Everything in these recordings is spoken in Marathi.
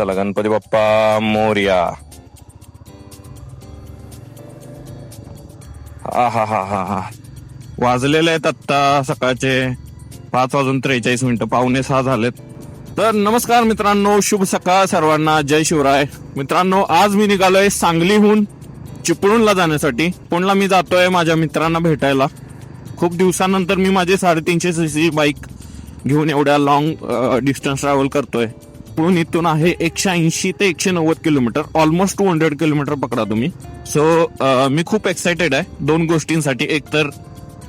चला गणपती बाप्पा मोरया. हा हा हा हा हा वाजलेले आहेत आत्ता सकाळचे 5:43 पावणे 6 झालेत. तर नमस्कार मित्रांनो, शुभ सकाळ सर्वांना, जय शिवराय. मित्रांनो, आज मी निघालोय सांगलीहून चिपळूणला जाण्यासाठी. चिपळूणला मी जातोय माझ्या मित्रांना भेटायला. खूप दिवसानंतर मी माझी 350 cc बाईक घेऊन एवढ्या लॉंग डिस्टन्स ट्रॅव्हल करतोय. चिपळूण इथून आहे 180 ते 190 किलोमीटर, ऑलमोस्ट 200 किलोमीटर पकडा तुम्ही. सो मी खूप एक्सायटेड आहे दोन गोष्टींसाठी. एक तर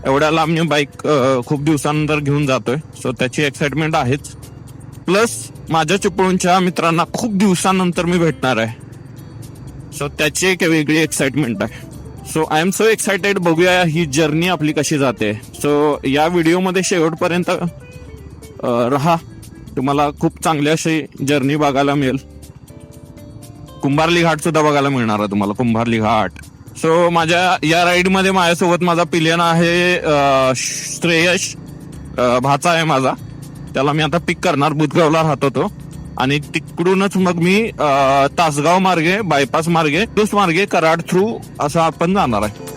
एवढ्या लांब मी बाईक खूप दिवसानंतर घेऊन जातोय, सो त्याची एक्साइटमेंट आहेच. प्लस माझ्या चिपळूणच्या मित्रांना खूप दिवसानंतर मी भेटणार आहे, सो त्याची एक वेगळी एक्साइटमेंट आहे. So I am so excited. बघूया ही जर्नी आपली कशी जाते. सो या व्हिडिओमध्ये शेवटपर्यंत राहा, तुम्हाला खूप चांगली अशी जर्नी बघायला मिळेल. कुंभारली घाट सुद्धा बघायला मिळणार आहे तुम्हाला, कुंभारली घाट. सो माझ्या या राईडमध्ये माझ्यासोबत माझा पिलियन आहे श्रेयश, भाचा आहे माझा. त्याला मी आता पिक करणार, बुधगावला राहतो तो, आणि तिकडूनच मग मी तासगाव मार्गे, बायपास मार्गे, दुस मार्गे कराड थ्रू असं आपण जाणार आहे.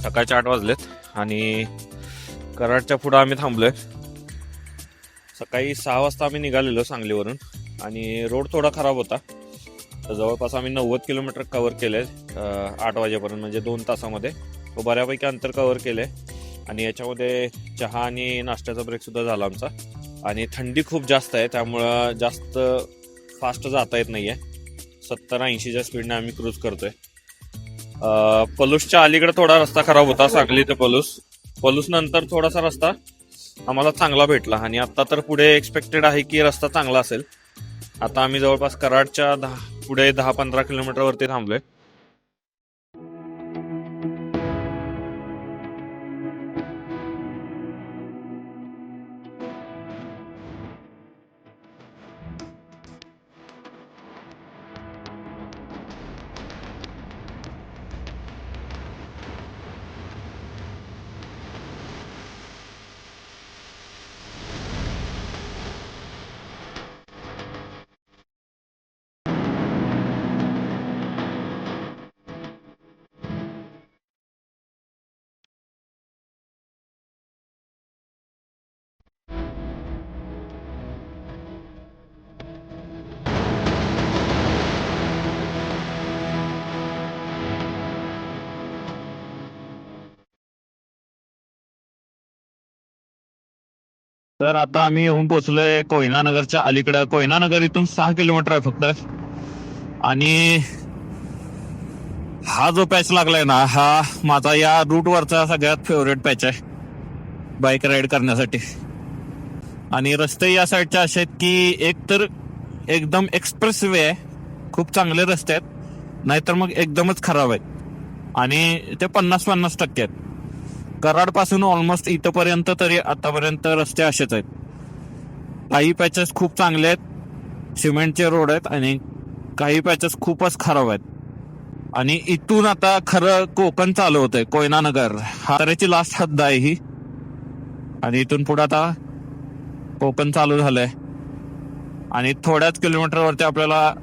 सकाळचे 8 वाजलेत आणि कराडच्या पुढं आम्ही थांबलोय. सकाळी 6 वाजता आम्ही निघालेलो सांगलीवरून, आणि रोड थोडा खराब होता. तर जवळपास आम्ही 90 किलोमीटर कव्हर केले 8 वाजेपर्यंत, म्हणजे 2 तासामध्ये. तो बऱ्यापैकी अंतर कव्हर केले. आणि याच्यामध्ये चहा आणि नाश्त्याचा ब्रेक सुद्धा झाला आमचा. आणि थंडी खूप जास्त आहे, त्यामुळं जास्त फास्ट जाता येत नाहीये. 70-80च्या स्पीडने आम्ही क्रूज करतोय. पलूसच्या अलीकडे थोडा रस्ता खराब होता, सांगली ते पलूस नंतर थोडासा रस्ता आम्हाला चांगला भेटला. आणि आता तर पुढे एक्सपेक्टेड आहे की रस्ता चांगला असेल. आता आम्ही जवळपास कराडच्या पुढे 10-15 किलोमीटर वरती थांबलोय. तर आता आम्ही येऊन पोहोचलोय कोयना नगरच्या अलीकडे. कोयना नगर इथून 6 किलोमीटर आहे फक्त. आणि हा जो पॅच लागलाय ना, हा माझा या रूटवरचा सगळ्यात फेवरेट पॅच आहे बाईक राईड करण्यासाठी. आणि रस्ते या साईडचे असे आहेत की एक तर एकदम एक्सप्रेस वे आहे, खूप चांगले रस्ते आहेत, नाहीतर मग एकदमच खराब आहेत. आणि ते 50-50% आहेत. कराड पासून ऑलमोस्ट इथपर्यंत तरी आतापर्यंत रस्ते असेच आहेत. काही पॅचेस खूप चांगले आहेत, सिमेंटचे रोड आहेत, आणि काही पॅचेस खूपच खराब आहेत. आणि इथून आता खरं कोकण चालू होतंय. कोयना नगर हा त्याची लास्ट हद्द आहे ही, आणि इथून पुढे आता कोकण चालू झालंय. आणि थोड्याच किलोमीटरवरती आपल्याला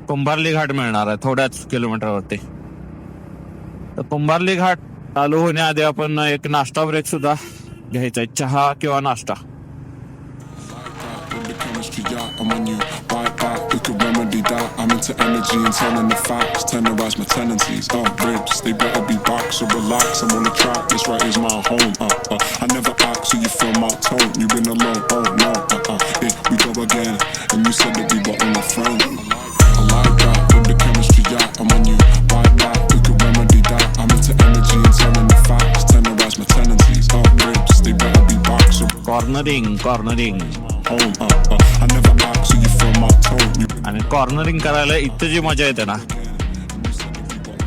कुंभारली घाट मिळणार आहे, थोड्याच किलोमीटरवरती. तर कुंभारली घाट चालू होण्याआधी आपण एक नाश्ता ब्रेक सुद्धा घ्यायचा आहे, चहा किंवा नाश्ता. And when you bite back, we could remedy that. I'm into energy and telling the facts. Tenderize my tendencies. Ribs, they better be back, so relax. I'm on the track, this right is my home. I never act, so you feel my tone. You've been alone, oh no. Here we go again, and you said that we were only friends. I like that, with the chemistry, yeah. And when you bite back, we could remedy that. I'm into energy and telling the facts. Tenderize my tendencies. Ribs, they better be back, so cornering I never act, so you feel my tone. आणि कॉर्नरिंग करायला इथं जी मजा येते ना,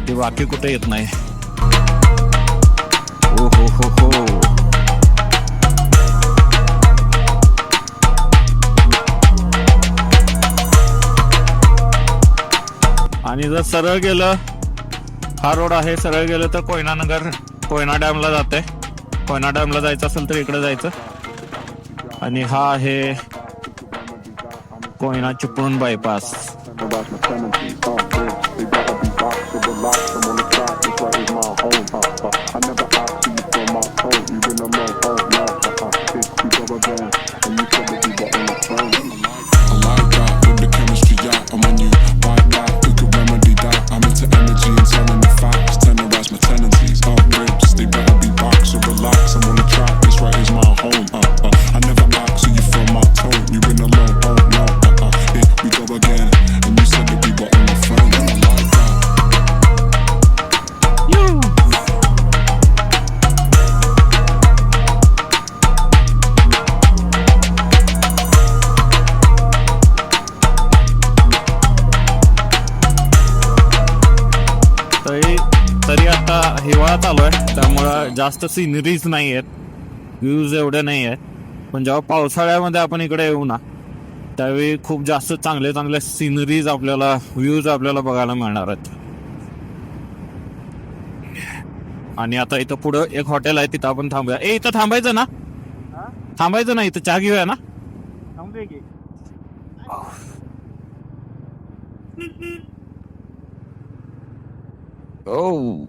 ती बाकी कुठे येत नाही. ओ हो हो हो. आणि जर सरळ गेलं, हा रोड आहे, सरळ गेलं तर कोयना नगर, कोयना डॅमला जाते. कोयना डॅमला जायचं असेल तर इकडे जायचं. आणि हा आहे Koyna Chiplun bypass. Terrorize my tendencies, ribs, they better be boxed or relaxed. I'm on the track, this right is my home. I never asked you for my phone, you been alone, oh no. Here we go again, and you said that we were on the phone. I like that, with the chemistry, yeah. And when you like that, we could remedy that. I'm into energy and telling the facts. Terrorize my tendencies, ribs, they better be boxed or relaxed. I'm on the track, this right is my home. I never asked you for my tone, you been alone, oh no. Here we go again, and you said that we were on the phone. I like that. तरी आता हिवाळा चालू आहे, त्यामुळं जास्त सिनरीज नाही आहेत, व्ह्यूज एवढे नाही आहेत. पण जेव्हा पावसाळ्यामध्ये आपण इकडे येऊ ना, त्यावेळी खूप जास्त चांगले चांगले सिनरीज आपल्याला, व्ह्यूज आपल्याला बघायला मिळणार आहेत. आणि आता इथं पुढं एक हॉटेल आहे, तिथं आपण थांबूया. इथं थांबायचं ना, थांबायचं ना, इथं चहा घेऊया ना. ओ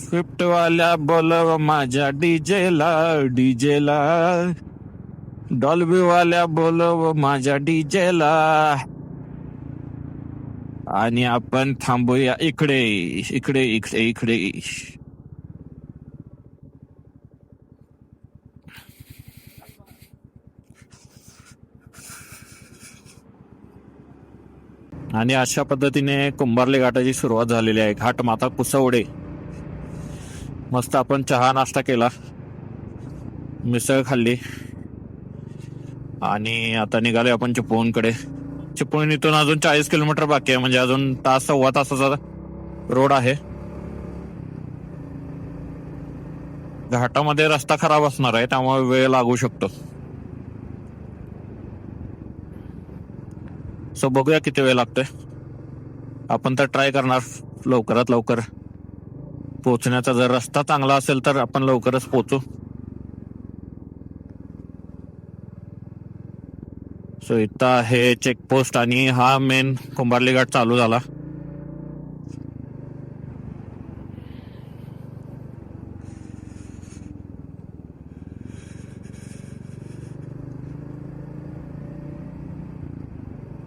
स्विफ्ट वाल्या बोलव माझ्या डीजेला, डीजेला. डॉल्बी वाल्या बोलव माझ्या डीजेला. आणि आपण थांबूया इकडे, इकडे इकडे इकडे. आणि अशा पद्धतीने कुंभारली घाटाची सुरुवात झालेली आहे. घाट माता कुसवडे. मस्त आपण चहा नाश्ता केला, मिसळ खाल्ली, आणि आता निघाले आपण चिपळूणकडे. चिपळूण इथून अजून 40 किलोमीटर बाकी आहे, म्हणजे अजून तास सव्वा तासाचा रोड आहे. घाटामध्ये रस्ता खराब असणार आहे, त्यामुळे वेळ लागू शकतो. सो बघूया किती वेळ लागतोय. आपण तर ट्राय करणार लवकरात लवकर पोहोचण्याचा. जर रस्ता चांगला असेल तर आपण लवकरच पोहोचू. सो इथं आहे चेकपोस्ट, आणि हा मेन कुंभारली घाट चालू झाला.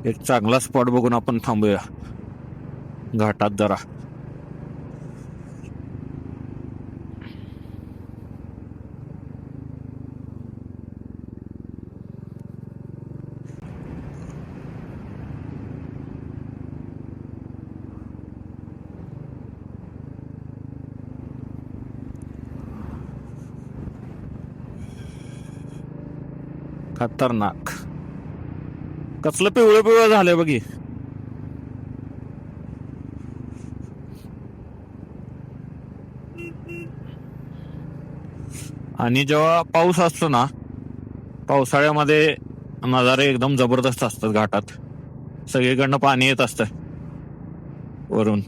एक चांगला स्पॉट बघून आपण थांबूया घाटात जरा. खतरनाक. कसलं पिवळं पिवळं झालंय बघी. आणि जेव्हा पाऊस असतो ना, पावसाळ्यामध्ये नजारे एकदम जबरदस्त असतात घाटात. सगळीकडनं पाणी येत असतं वरून.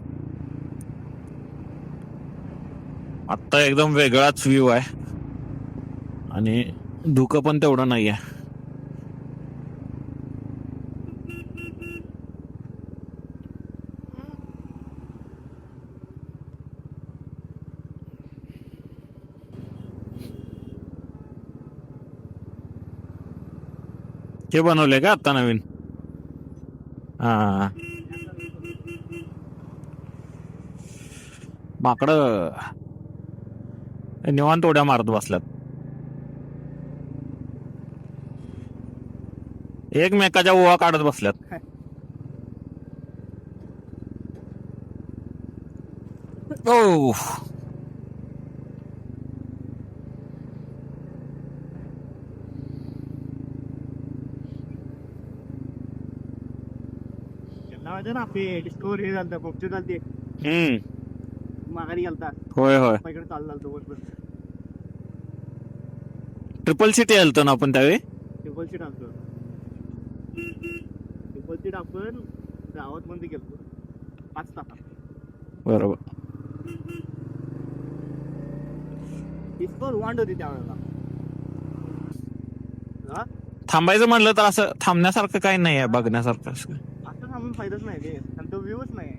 आत्ता एकदम वेगळाच व्ह्यू आहे, आणि धुकं पण तेवढं नाही आहे. हे बनवले का आता नवीन? हा, माकडं निवांत उड्या मारत बसल्यात, एकमेकाच्या ओवा काढत बसल्यात. ओ माहिती ना आपली डिस्कवरी झालं पोपची चालते माघारी गेलता होय होय इकडे चालला तो बरोबर ट्रिपल सिटी आलतो ना आपण त्यावेळी. ट्रिपल सीट आणतो ट्रिपल सीट आपण गावात मध्ये गेलतो 5 तास बरोबर. डिस्कवर वांड होती त्यावेळेला हा थांबायचं म्हणलं तर असं थांबण्यासारखं काही नाही आहे बघण्यासारखं असं. असं थांबून फायदाच नाही रे आणि तो व्ह्यूच नाही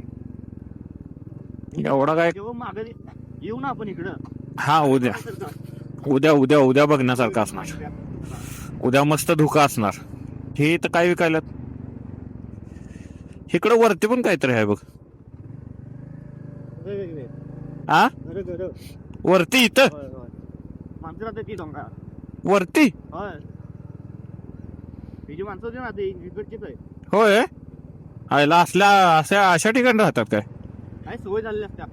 एवढा काय. जेव्हा मागे येऊ ना आपण इकडं हा उद्या उद्या उद्या उद्या बघण्यासारखं असणार. उद्या मस्त धुका असणार. हे इथं काय विकायला इकडं वरती पण काहीतरी आहे बघ. वेगवेगळे हा घर वरती इथं माणसं राहते ती डोंगा वरती. होय ही जी माणसं होती ना ते इकडचीच आहे होय आयला असल्या अशा ठिकाणी राहतात काय. काय सवय झालेली असत्या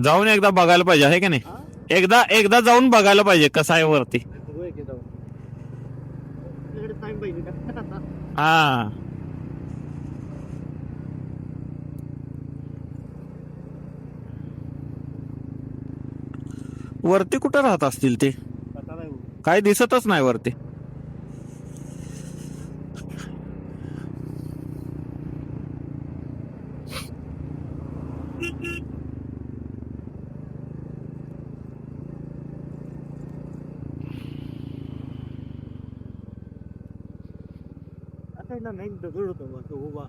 जाऊन एकदा बघायला पाहिजे आहे की नाही. हा? एकदा जाऊन बघायला पाहिजे कसं आहे वरती. सवय की जाऊन तिकडे टाइम पाहिजे का हा वरती कुठं राहत असतील ते पता नाही काय दिसतच नाही वरती. आता नाही दगड होतो बा तो उभा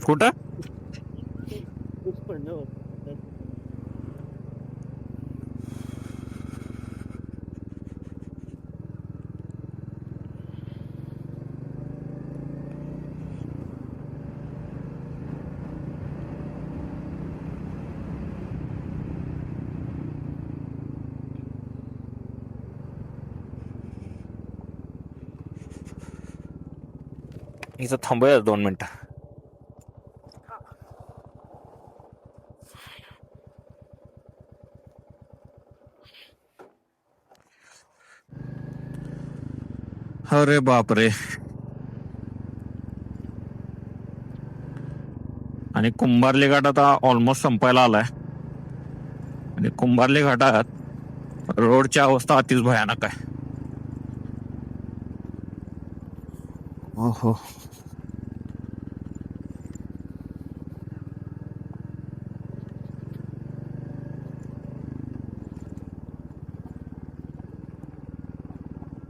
कुठं खूप पडलं इथं थांबूया 2 मिनिटं. अरे बापरे. आणि कुंभारली घाट आता ऑलमोस्ट संपायला आलाय. आणि कुंभारली घाटात रोडची अवस्था अतिच भयानक आहे. हो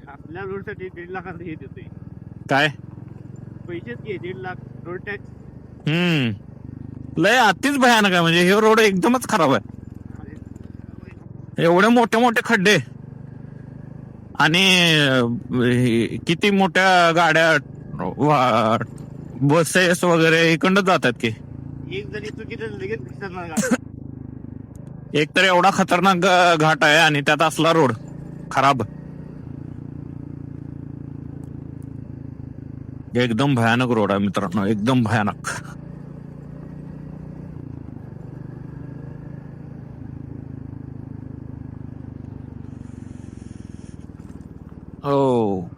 आपल्या रोडसाठी 1.5 लाख हे देतोय काय. पैसेच घे 1.5 लाख रोड टॅक्स लय अतिच भयानक आहे. म्हणजे हे रोड एकदमच खराब आहे. एवढे मोठे मोठे खड्डे आणि किती मोठ्या गाड्या बसेस वगैरे इकडं जातात की. एक जरी चुकीचं लगेच दिसणार गाडी. एक तर एवढा खतरनाक घाट आहे आणि त्यात असला रोड खराब. एकदम भयानक रोड आहे मित्रांनो एकदम भयानक. हो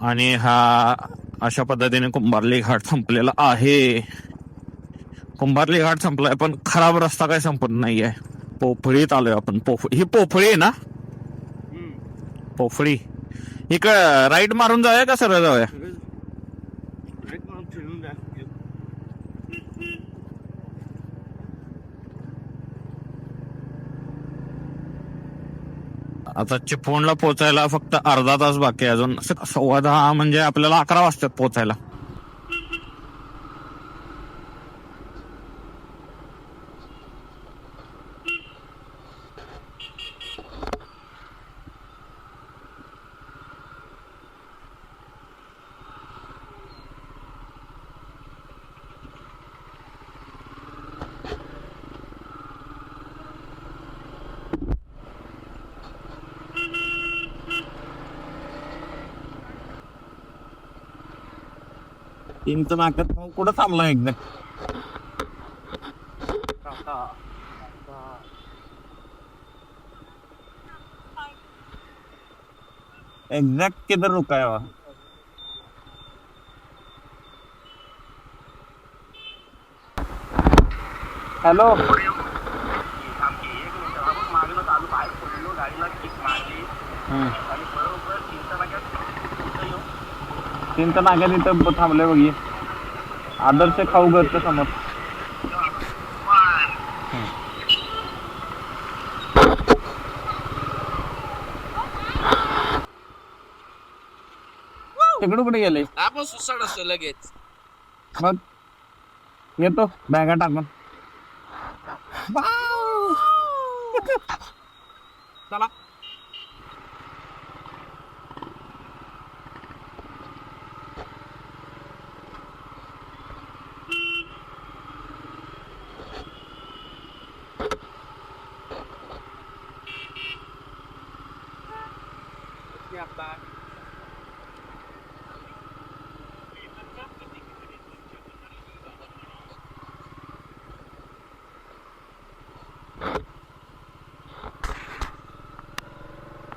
आणि हा अशा पद्धतीने कुंभारली घाट संपलेला आहे. कुंभारली घाट संपलाय पण खराब रस्ता काय संपत नाहीये. पोफळीत आलोय आपण. ही पोफळी आहे ना पोफळी. इकडं राईट मारून जाऊया का सरळ जाऊया. फिरून जा आता चिपळूणला पोहोचायला फक्त अर्धा तास बाकी आहे अजून. 10:15 म्हणजे आपल्याला 11 वाजतात पोहोचायला. तीनचं नाक्यात कुठं थांबला एकदा. एग्जैक्ट किधर रुका है वहाँ. हॅलो तीनच्या नाग्यात इथं थांबलोय बघी आदर्श खाऊ घरच्या समोर तिकडं कुठे गेले आपण सुसाट असतो लगेच. मग येतो बॅगा टाकून चला आता